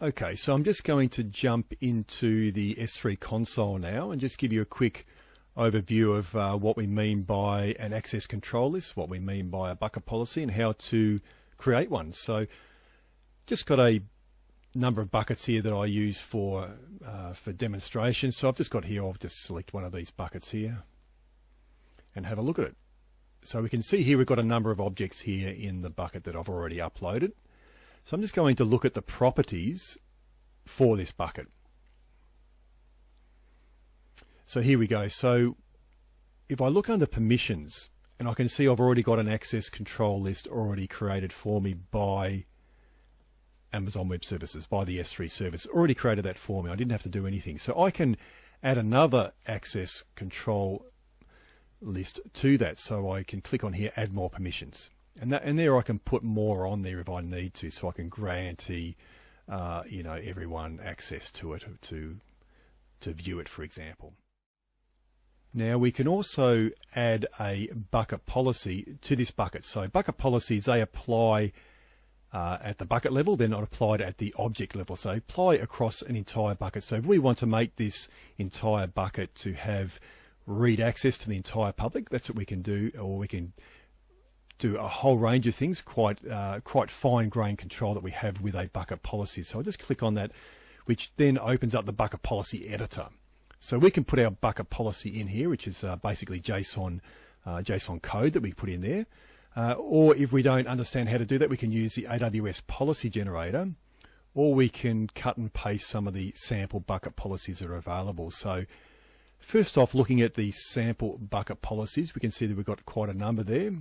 Okay, so I'm just going to jump into the S3 console now and just give you a quick overview of what we mean by an access control list, what we mean by a bucket policy, and how to create one. So just got a number of buckets here that I use for demonstration. So I've just got here, I'll just select one of these buckets here and have a look at it. So we can see here we've got a number of objects here in the bucket that I've already uploaded. So I'm just going to look at the properties for this bucket. So here we go. So if I look under permissions, and I can see I've already got an access control list already created for me by Amazon Web Services, by the S3 service, already created that for me. I didn't have to do anything. So I can add another access control list to that. So I can click on here, add more permissions. And there I can put more on there if I need to, so I can guarantee, everyone access to it to view it, for example. Now we can also add a bucket policy to this bucket. So bucket policies, they apply at the bucket level. They're not applied at the object level. So apply across an entire bucket. So if we want to make this entire bucket to have read access to the entire public, that's what we can do, or we can do a whole range of things, quite fine-grained control that we have with a bucket policy. So I'll just click on that, which then opens up the bucket policy editor. So we can put our bucket policy in here, which is basically JSON code that we put in there. Or if we don't understand how to do that, we can use the AWS policy generator, or we can cut and paste some of the sample bucket policies that are available. So first off, looking at the sample bucket policies, we can see that we've got quite a number there.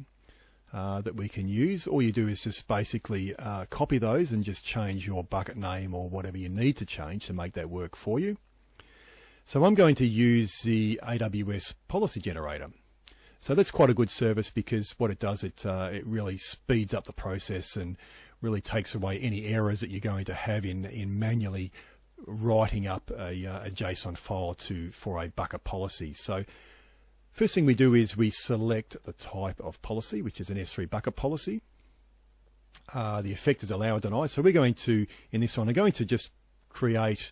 That we can use. All you do is just basically copy those and just change your bucket name or whatever you need to change to make that work for you. So I'm going to use the AWS policy generator. So that's quite a good service, because what it does, it really speeds up the process and really takes away any errors that you're going to have in manually writing up a JSON file for a bucket policy. So first thing we do is we select the type of policy, which is an S3 bucket policy. The effect is allow or deny. So we're going to, in this one, we're going to just create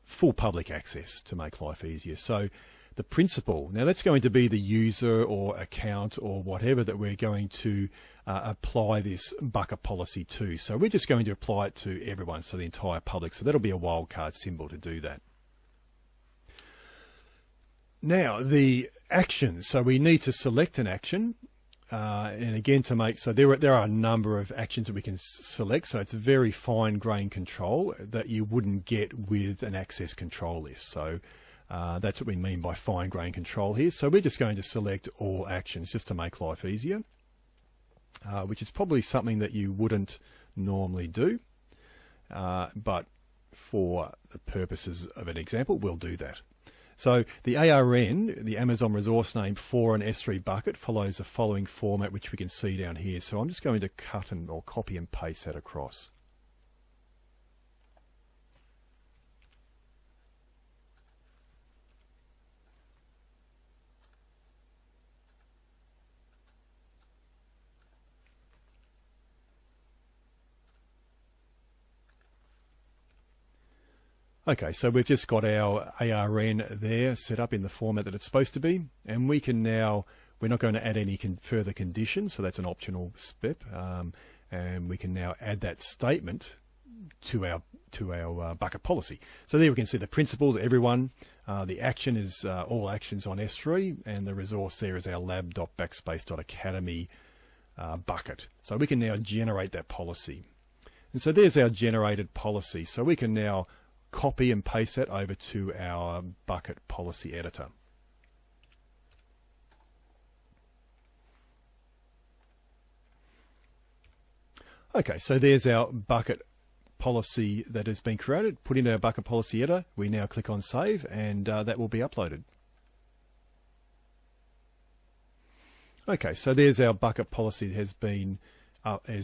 full public access to make life easier. So the principal, now that's going to be the user or account or whatever that we're going to apply this bucket policy to. So we're just going to apply it to everyone, so the entire public. So that'll be a wildcard symbol to do that. Now, the actions. So we need to select an action. And again, to make, so there are a number of actions that we can select. So it's a very fine-grained control that you wouldn't get with an access control list. So that's what we mean by fine-grained control here. So we're just going to select all actions just to make life easier, which is probably something that you wouldn't normally do. But for the purposes of an example, we'll do that. So the ARN, the Amazon resource name for an S3 bucket, follows the following format, which we can see down here. So I'm just going to cut or copy and paste that across. Okay, so we've just got our ARN there set up in the format that it's supposed to be, and we can now, we're not going to add any further conditions, so that's an optional step, and we can now add that statement to our bucket policy. So there we can see the principles, everyone, the action is all actions on S3, and the resource there is our lab.backspace.academy bucket. So we can now generate that policy. And so there's our generated policy. So we can now copy and paste that over to our bucket policy editor. Okay, so there's our bucket policy that has been created, put into our bucket policy editor. We now click on save, and that will be uploaded. Okay, so there's our bucket policy that has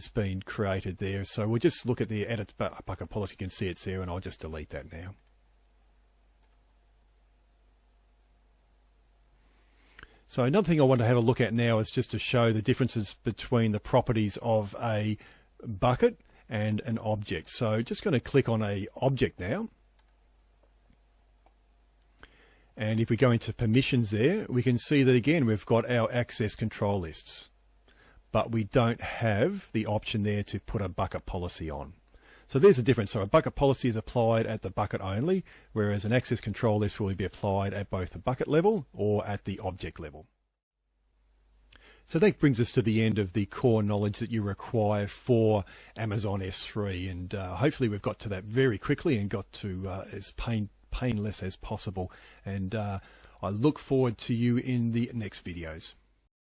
been created there. So we'll just look at the edit bucket policy. You can see it's there, and I'll just delete that now. So another thing I want to have a look at now is just to show the differences between the properties of a bucket and an object. So just going to click on a object now. And if we go into permissions there, we can see that again, we've got our access control lists, but we don't have the option there to put a bucket policy on. So there's a difference. So a bucket policy is applied at the bucket only, whereas an access control list will be applied at both the bucket level or at the object level. So that brings us to the end of the core knowledge that you require for Amazon S3. And hopefully we've got to that very quickly and got to as painless as possible. And I look forward to you in the next videos.